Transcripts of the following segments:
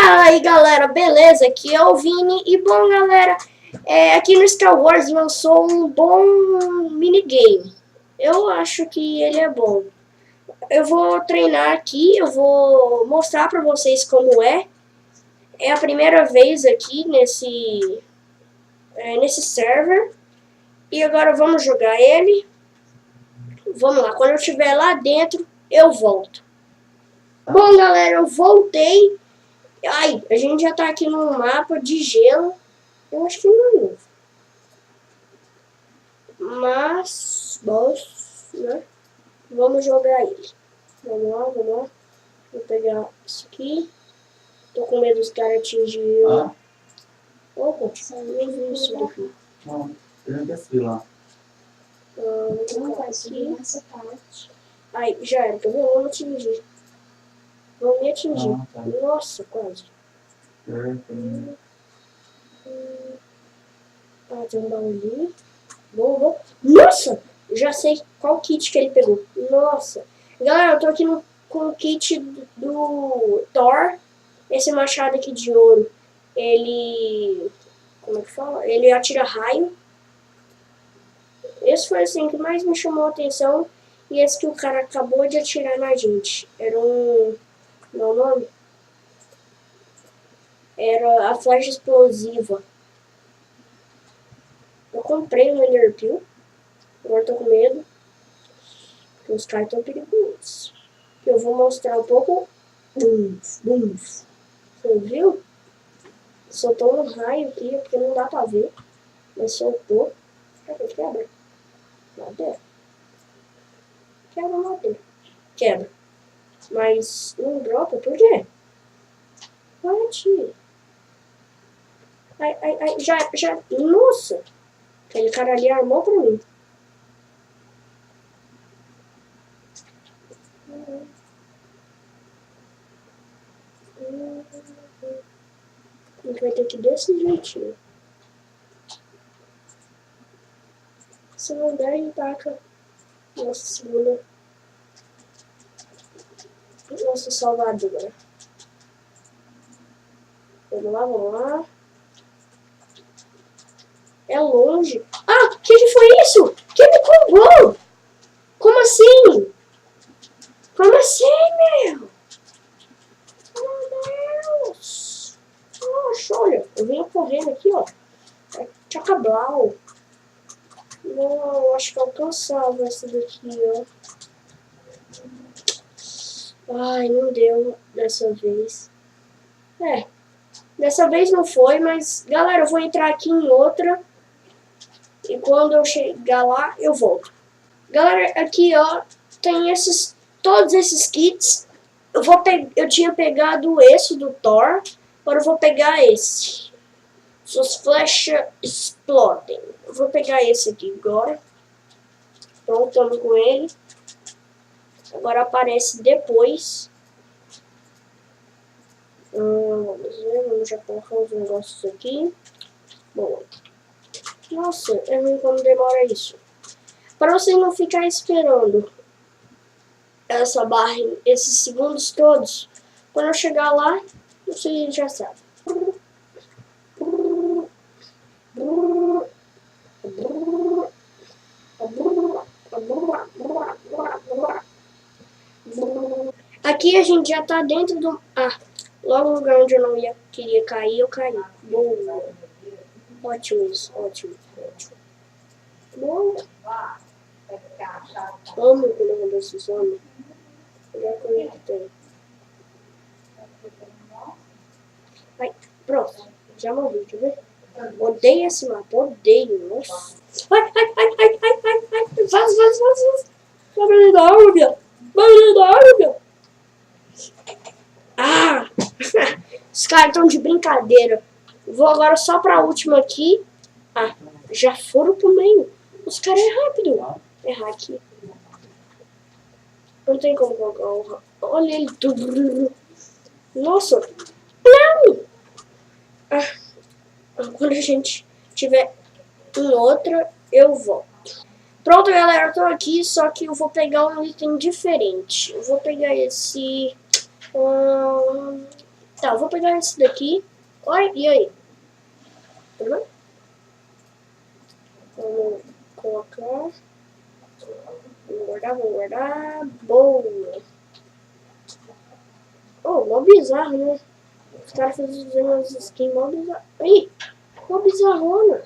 Aí galera, beleza? Aqui é o Vini. E bom galera, aqui no Star Wars lançou um bom minigame. Eu acho que ele é bom. Eu vou treinar aqui, eu vou mostrar pra vocês como é. É a primeira vez aqui nesse server. E agora vamos jogar ele. Vamos lá, quando eu estiver lá dentro, eu volto. Bom galera, eu voltei. Ai, a gente já tá aqui no mapa de gelo. Eu acho que não é novo. Mas, né? Vamos jogar ele. Vamos lá, vamos lá. Vou pegar isso aqui. Tô com medo dos caras atingirem. Opa, nem vi isso daqui. Não, eu não desci lá. Não vai subir nessa parte. Ai, já era, tá vendo? Vamos atingir. Vão me atingir. Tá. Nossa, quase. Tem um baú ali. Boa. Nossa! Já sei qual kit que ele pegou. Nossa. Galera, eu tô aqui com o kit do Thor. Esse machado aqui de ouro. Ele... Como é que fala? Ele atira raio. Esse foi assim que mais me chamou a atenção. E esse que o cara acabou de atirar na gente. Era um... Não é o nome? Era a flecha explosiva. Eu comprei um Enderpeel. Agora tô com medo. Porque os caras estão perigosos. Eu vou mostrar um pouco. Você viu? Soltou um raio aqui, porque não dá pra ver. Mas soltou. Quebra. Madeira. Quebra madeira. Quebra. Mas não dropa, por quê? Bate. Ai, já. Nossa! Aquele cara ali armou pra mim. A gente vai ter que ir desse jeitinho. Se não der, a gente taca nossa segunda. Nossa salvadora. Vamos lá. É longe. Ah, que foi isso? Quem me cobrou? Como assim? Como assim, meu? Meu Deus. Nossa, olha. Eu venho correndo aqui, ó. Tchacablau. Não, acho que eu alcançava essa daqui, ó. Ai, não deu dessa vez. Dessa vez não foi, mas... Galera, eu vou entrar aqui em outra. E quando eu chegar lá, eu volto. Galera, aqui, ó, tem todos esses kits. Eu tinha pegado esse do Thor. Agora eu vou pegar esse. Suas flechas explodem. Eu vou pegar esse aqui agora. Pronto, estamos com ele. Agora aparece depois. Vamos ver, vamos já colocar os negócios aqui. Bom. Nossa, é ruim quando demora isso. Para você não ficar esperando essa barra, esses segundos todos, quando eu chegar lá, você já sabe. Aqui a gente já tá dentro do... logo no lugar onde eu não queria cair, eu caí. Boa. Ótimo isso, ótimo. Boa. Amo quando eu mando esses homens. Já conectei. Ai, pronto. Já morri, deixa eu ver. Odeio esse mapa, odeio. Nossa. Ai. Vaza. Vai me dar água, viado. Os caras estão de brincadeira. Vou agora só pra última aqui. Já foram pro meio. Os caras é rápido. Errar aqui. Não tem como colocar o... Olha ele tudo. Nossa. Não! Quando a gente tiver em outra, eu volto. Pronto, galera. Eu tô aqui, só que eu vou pegar um item diferente. Eu vou pegar esse... Tá, eu vou pegar esse daqui. Oi, e aí? Tudo bem? Vamos colocar. Vou guardar. Boa. Oh, mó bizarro, né? Os caras fazendo umas skins mó bizarro. Aí, mó bizarrona.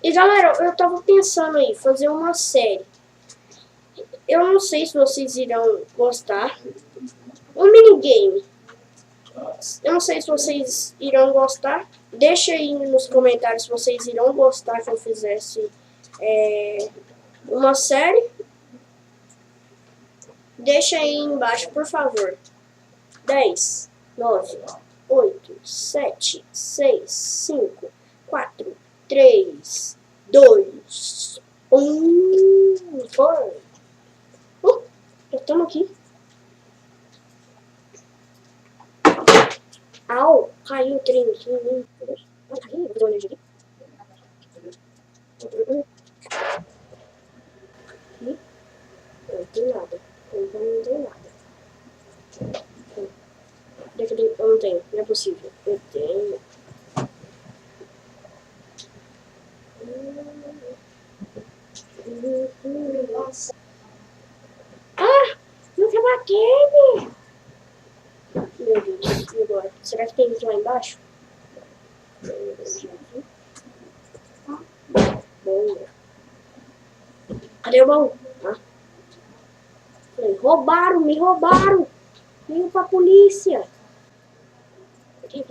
E galera, eu tava pensando aí, fazer uma série. Eu não sei se vocês irão gostar. Um minigame. Eu não sei se vocês irão gostar. Deixa aí nos comentários se vocês irão gostar que eu fizesse uma série. Deixa aí embaixo, por favor. 10, 9, 8, 7, 6, 5, 4, 3, 2, 1. Foi. Já estamos aqui. Au, caiu o trem aqui. Caiu, vou dar uma olhadinha aqui. Não tem nada. Não tem nada. Eu não tenho, não é possível. Eu tenho. Nossa. Ah! Não quer bater, meu Deus, e agora? Será que tem lá embaixo? Boa. Cadê o baú? Ah. Falei, roubaram, me roubaram. Venho pra polícia. Aqui.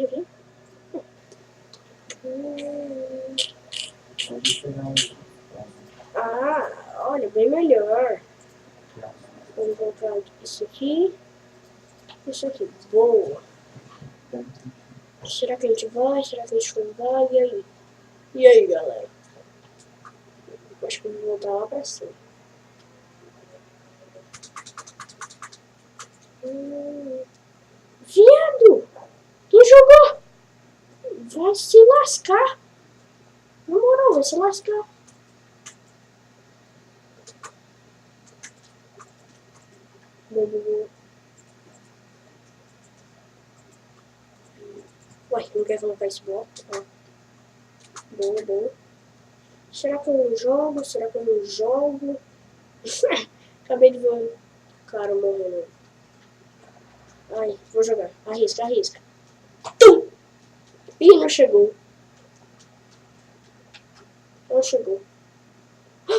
Ah, olha, bem melhor. Vamos colocar isso aqui. Isso aqui, boa. Será que a gente vai? Será que a gente não vai? E aí? E aí, galera? Acho que eu vou voltar lá pra cima. Viado! Quem jogou? Vai se lascar. Na moral, vai se lascar. Ué, não quer colocar esse bloco? Ah. Boa. Será que eu não jogo? Será que eu não jogo? Acabei de ver um cara morrendo. Ai, vou jogar. Arrisca. Tum! Ih, não chegou. Não chegou.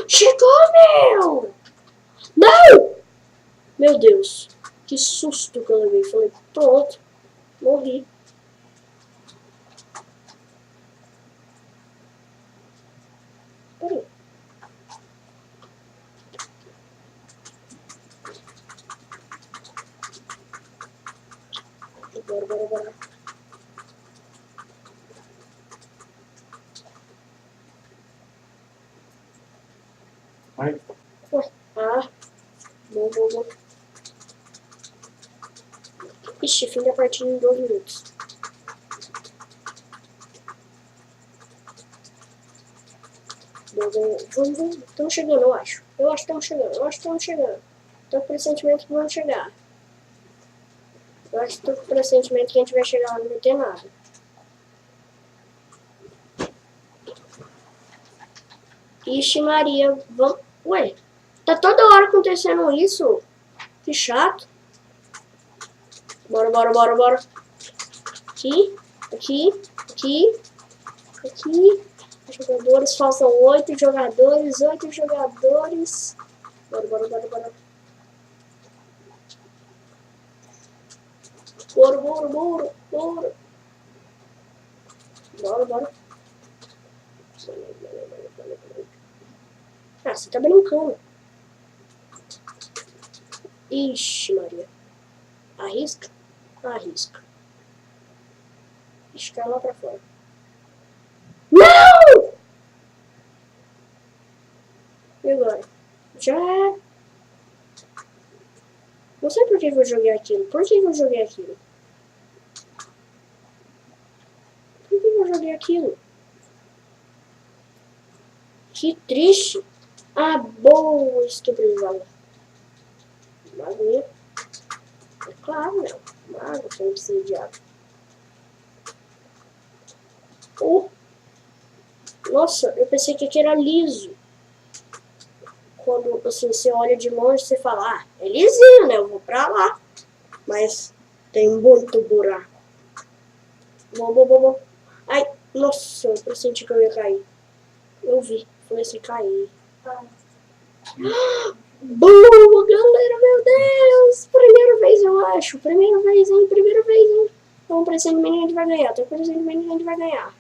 Chegou, meu! Não! Meu Deus. Que susto que eu levei. Falei, pronto. Morri. Peraí. Bora. Vai. Ué, boa. Ixi, fim da partida em 2 minutos. Vamos. Estamos chegando, eu acho. Eu acho que estamos chegando. Tô com o pressentimento que vamos chegar. Eu acho que tô com o pressentimento que a gente vai chegar lá e não ter nada. Ixi, Maria, vamos... Ué, tá toda hora acontecendo isso? Que chato. Bora. Aqui. Jogadores, faltam 8 jogadores. Bora. Bora. Ah, você tá brincando. Ixi, Maria. Arrisca. Ixi, cai lá pra fora. Não! E agora? Já. Não sei por que eu joguei aquilo. Por que eu joguei aquilo? Que triste. Ah, boa, isso que eu precisava. Bagulho. Claro, não. Água, você não precisa de água. Oh. Nossa, eu pensei que aqui era liso. Quando assim, você olha de longe, você fala, ah, é lisinho, né? Eu vou pra lá. Mas tem muito buraco. Bom. Ai, nossa, eu senti que eu ia cair. Eu vi, foi assim, cair. Boa, galera, meu Deus! Primeira vez, eu acho. Primeira vez, hein? Tô parecendo que a gente vai ganhar. Tô parecendo que a gente vai ganhar.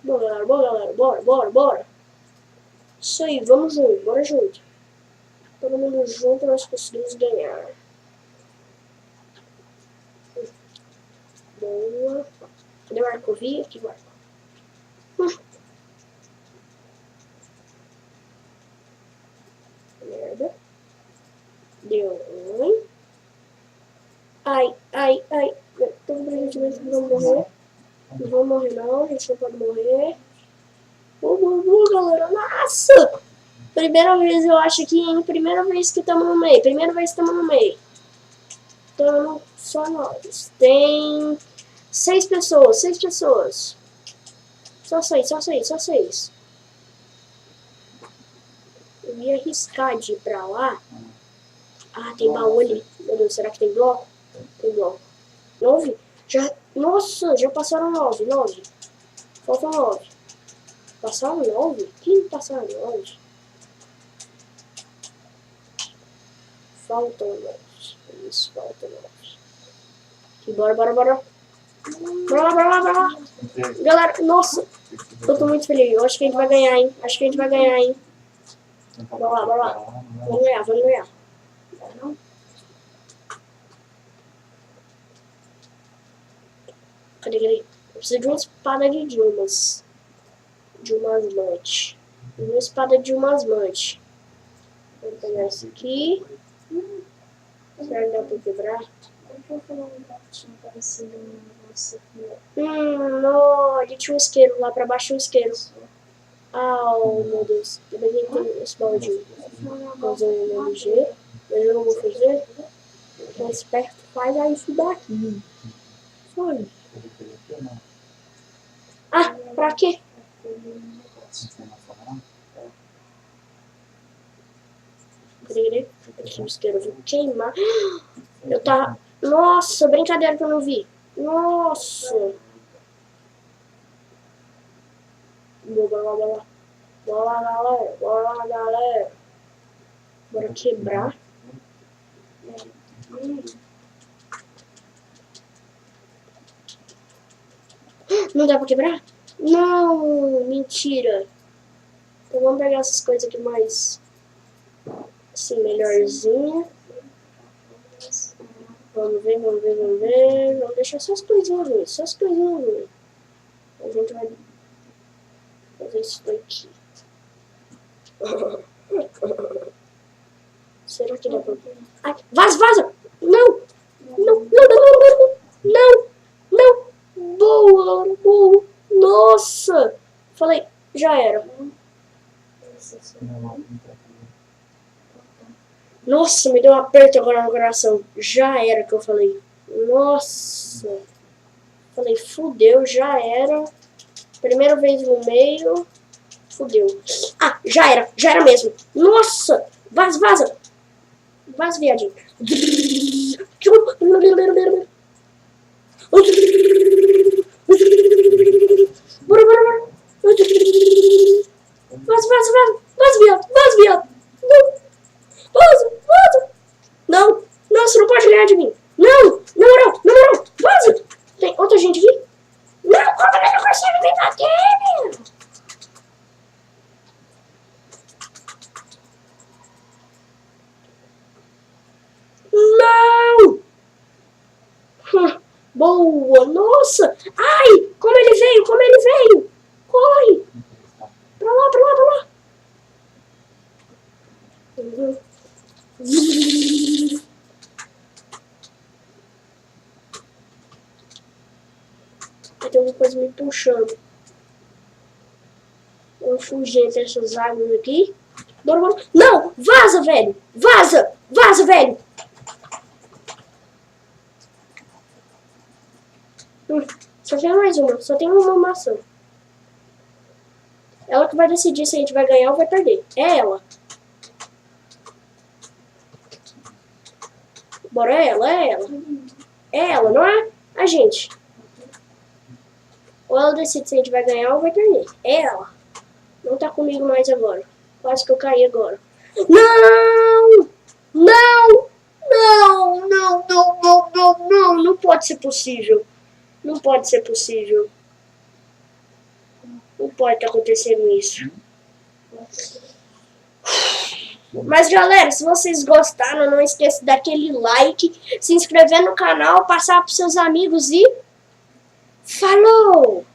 Boa, galera. Bora. Isso aí, vamos junto, bora junto. Todo mundo junto, nós conseguimos ganhar. Boa. Cadê o arco? Vi aqui o arco. Merda. Deu ruim. Ai. Todo mundo, gente, não morrer. Não vou morrer, não. A gente não pode morrer. Galera. Nossa! Primeira vez, eu acho que, hein? Primeira vez que estamos no meio. Então, só nós. Tem 6 pessoas. Só seis. Eu ia arriscar de ir pra lá. Ah, tem baú ali. Meu Deus, será que tem bloco? Tem bloco. 9? Nossa, já passaram 9. Faltam 9. Passaram 9? Quem passaram 9? Faltam 9. Isso, faltam 9. E bora. Bora lá. Galera, nossa, eu tô muito feliz. Eu acho que a gente vai ganhar, hein? Bora lá. Vamos ganhar. Não? Cadê? Eu preciso de uma espada de Dilmas. Uma espada de umas mantes. Vou pegar esse aqui. Será que dá pra quebrar? Olha, tinha um isqueiro lá pra baixo, Oh, meu Deus. Eu peguei esse baldinho. Vou usar o MG. Mas eu não vou fazer. Quem é esperto faz aí isso daqui. Foi. Ah, pra quê? Cadê? Aqui o isqueiro, eu vou queimar. Eu tava... Nossa, brincadeira que eu não vi. Nossa. Bora lá, galera. Bora quebrar. Não dá pra quebrar? Não, mentira. Então vamos pegar essas coisas aqui mais... assim, melhorzinha. Vamos ver. Vamos deixar só as coisinhas ruins. A gente vai fazer isso daqui. Será que dá pra... Ai, vaza! Não! Boa! Nossa! Falei, já era. Nossa, me deu um aperto agora no coração. Já era que eu falei. Nossa. Falei, fudeu, já era. Primeira vez no meio. Fudeu. Ah, já era mesmo. Nossa. Vaza, viadinho. Bora. Vaza, viado. Vaza. Não, você não pode ganhar de mim. Não, vaza. Tem outra gente aqui? Não, como ele não consegue me bater? Não! Boa, nossa! Ai, como ele veio! Corre! Pra lá! Tem alguma coisa me puxando. Eu fugi entre essas árvores aqui. Bora. Não! Vaza, velho! Vaza, velho! Só tem mais uma. Só tem uma maçã. Ela que vai decidir se a gente vai ganhar ou vai perder. É ela. Bora, é ela, é ela. É ela, não é a gente. Ou ela decide se a gente vai ganhar ou vai perder. É ela. Não tá comigo mais agora. Quase que eu caí agora. Não! Não! Não, não, não, não, não, não. Não pode ser possível. Não pode ser possível. Não pode estar acontecendo isso. Mas galera, se vocês gostaram, não esqueça daquele like, se inscrever no canal, passar para seus amigos e falou!